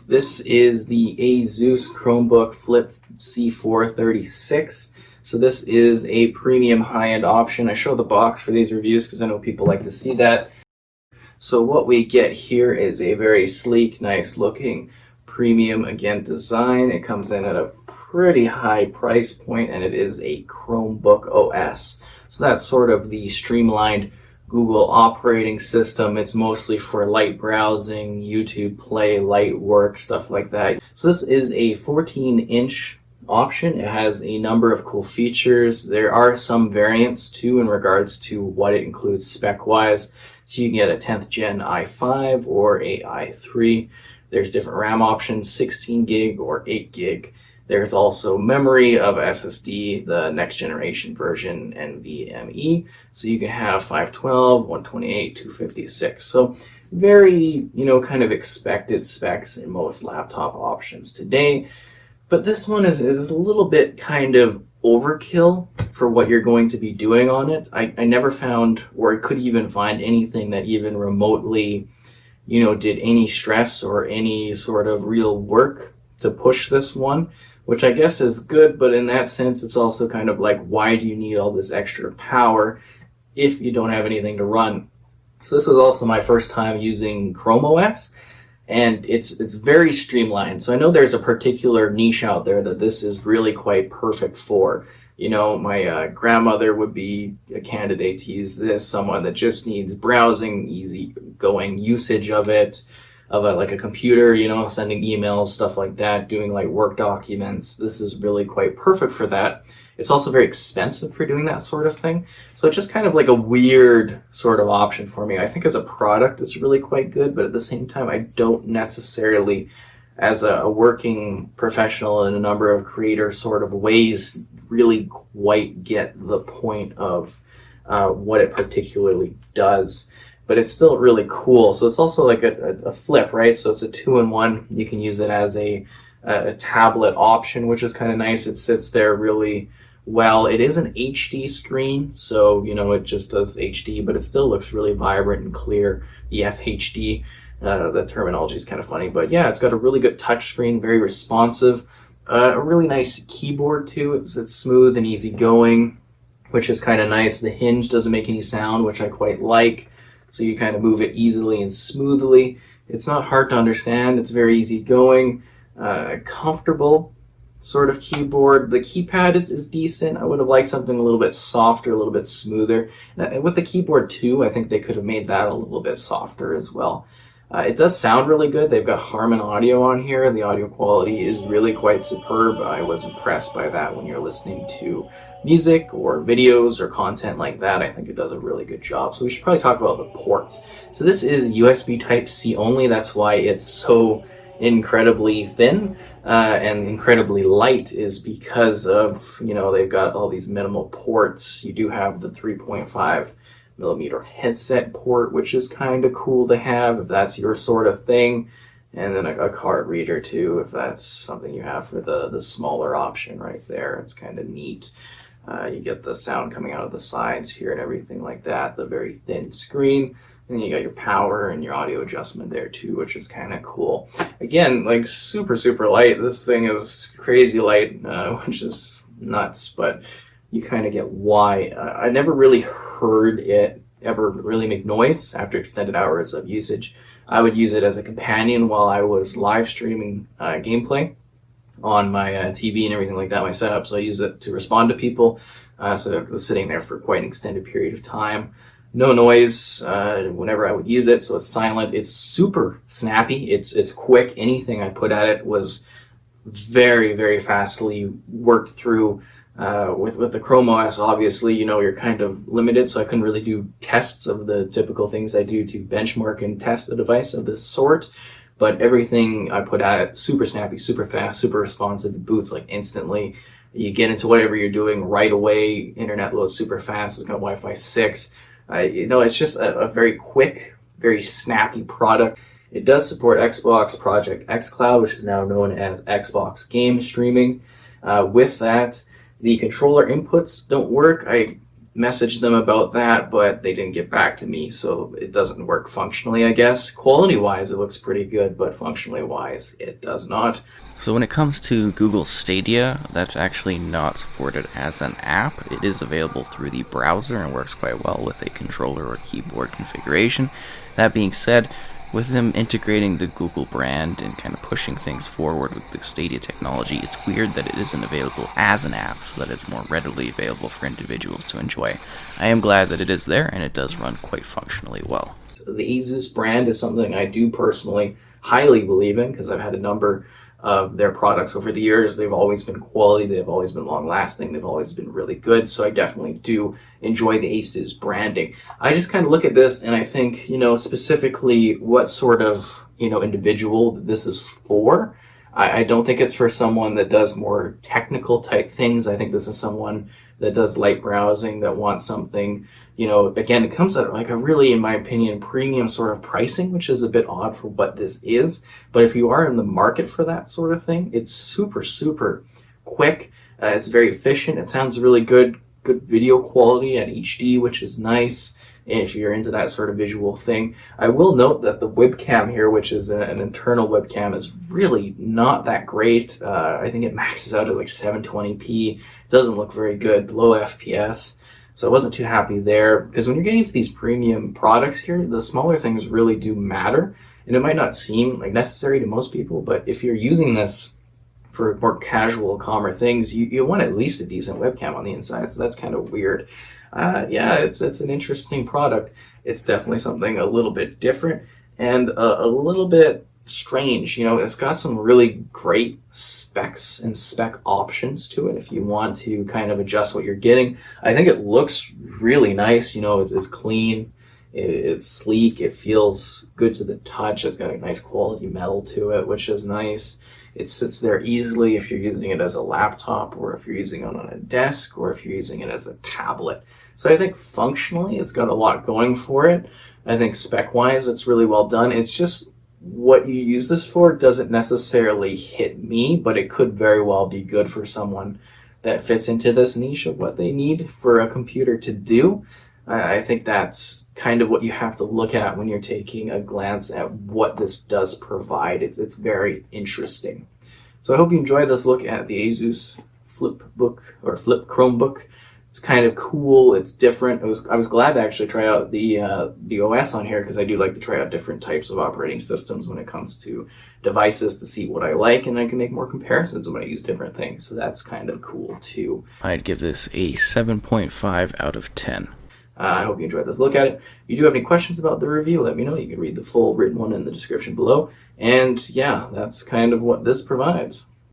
This is the Asus Chromebook Flip C436. So this is a premium high-end option. I show the box for these reviews because I know people like to see that. So what we get here is a very sleek, nice looking premium, again, design. It comes in at a pretty high price point, and it is a Chromebook OS. So that's sort of the streamlined Google operating system. It's mostly for light browsing, YouTube Play, light work, stuff like that. So this is a 14-inch option. It has a number of cool features. There are some variants too in regards to what it includes spec-wise. So you can get a 10th gen i5 or a i3. There's different RAM options, 16 gig or 8 gig. There's also memory of SSD, the next generation version, NVMe. So you can have 512, 128, 256. So very, kind of expected specs in most laptop options today. But this one is a little bit kind of overkill for what you're going to be doing on it. I never found, or could even find anything that even remotely, did any stress or any sort of real work to push this one, which I guess is good, but in that sense, it's also kind of like, why do you need all this extra power if you don't have anything to run? So this was also my first time using Chrome OS, and it's very streamlined. So I know there's a particular niche out there that this is really quite perfect for. My grandmother would be a candidate to use this, someone that just needs browsing, easy going usage of it, of like a computer, sending emails, stuff like that, doing like work documents. This is really quite perfect for that. It's also very expensive for doing that sort of thing. So it's just kind of like a weird sort of option for me. I think as a product, it's really quite good, but at the same time, I don't necessarily, as a working professional in a number of creator sort of ways, really quite get the point of what it particularly does. But it's still really cool. So it's also like a flip, right? So it's a 2-in-1. You can use it as a tablet option, which is kind of nice. It sits there really well. It is an HD screen, so it just does HD, but it still looks really vibrant and clear. The FHD, the terminology is kind of funny, but yeah, it's got a really good touch screen, very responsive. A really nice keyboard too. It's smooth and easy going, which is kind of nice. The hinge doesn't make any sound, which I quite like. So you kind of move it easily and smoothly. It's not hard to understand. It's very easy going, comfortable sort of keyboard. The keypad is decent. I would have liked something a little bit softer, a little bit smoother. And with the keyboard too, I think they could have made that a little bit softer as well. It does sound really good. They've got Harman audio on here. The audio quality is really quite superb. I was impressed by that when you're listening to music or videos or content like that. I think it does a really good job. So we should probably talk about the ports. So this is USB Type-C only. That's why it's so incredibly thin and incredibly light, is because of, they've got all these minimal ports. You do have the 3.5 millimeter headset port, which is kind of cool to have if that's your sort of thing, and then a card reader too if that's something you have for the smaller option right there. It's kind of neat. You get the sound coming out of the sides here and everything like that, the very thin screen, and you got your power and your audio adjustment there too, which is kind of cool. Again, like super light. This thing is crazy light, which is nuts, but you kind of get why. I never really heard it ever really make noise after extended hours of usage. I would use it as a companion while I was live streaming gameplay on my TV and everything like that, my setup. So I use it to respond to people. So it was sitting there for quite an extended period of time. No noise whenever I would use it, so it's silent. It's super snappy. It's quick. Anything I put at it was very fastly worked through. With the Chrome OS, obviously, you're kind of limited, so I couldn't really do tests of the typical things I do to benchmark and test a device of this sort. But everything I put at it, super snappy, super fast, super responsive. It boots like instantly. You get into whatever you're doing right away. Internet loads super fast. It's got Wi-Fi 6. It's just a very quick, very snappy product. It does support Xbox Project xCloud, which is now known as Xbox Game Streaming. With that, the controller inputs don't work. messaged them about that, but they didn't get back to me, so it doesn't work functionally, I guess. Quality-wise, it looks pretty good, but functionally-wise, it does not. So when it comes to Google Stadia, that's actually not supported as an app. It is available through the browser and works quite well with a controller or keyboard configuration. That being said, with them integrating the Google brand and kind of pushing things forward with the Stadia technology, it's weird that it isn't available as an app so that it's more readily available for individuals to enjoy. I am glad that it is there, and it does run quite functionally well. The Asus brand is something I do personally highly believe in because I've had a number of their products over the years. They've always been quality, they've always been long lasting, they've always been really good, so I definitely do enjoy the Asus branding. I just kind of look at this and I think, specifically what sort of, individual this is for. I don't think it's for someone that does more technical type things. I think this is someone that does light browsing, that wants something, again, it comes at like a really, in my opinion, premium sort of pricing, which is a bit odd for what this is. But if you are in the market for that sort of thing, it's super, super quick. It's very efficient. It sounds really good video quality at HD, which is nice if you're into that sort of visual thing. I will note that the webcam here, which is an internal webcam, is really not that great. I think it maxes out at like 720p. It doesn't look very good, low FPS. So I wasn't too happy there, because when you're getting into these premium products here, the smaller things really do matter. And it might not seem like necessary to most people, but if you're using this for more casual, calmer things, you want at least a decent webcam on the inside. So that's kind of weird. Yeah, it's an interesting product. It's definitely something a little bit different and a little bit strange. It's got some really great specs and spec options to it if you want to kind of adjust what you're getting. I think it looks really nice. It's clean, it's sleek, it feels good to the touch. It's got a nice quality metal to it, which is nice. It sits there easily if you're using it as a laptop, or if you're using it on a desk, or if you're using it as a tablet. So I think functionally it's got a lot going for it. I think spec-wise it's really well done. It's just what you use this for doesn't necessarily hit me, but it could very well be good for someone that fits into this niche of what they need for a computer to do. I think that's kind of what you have to look at when you're taking a glance at what this does provide. It's very interesting. So I hope you enjoyed this look at the Asus Flip Chromebook. It's kind of cool. It's different. I was glad to actually try out the OS on here, because I do like to try out different types of operating systems when it comes to devices to see what I like, and I can make more comparisons when I use different things. So that's kind of cool too. I'd give this a 7.5 out of 10. I hope you enjoyed this look at it. If you do have any questions about the review, let me know. You can read the full written one in the description below. And yeah, that's kind of what this provides.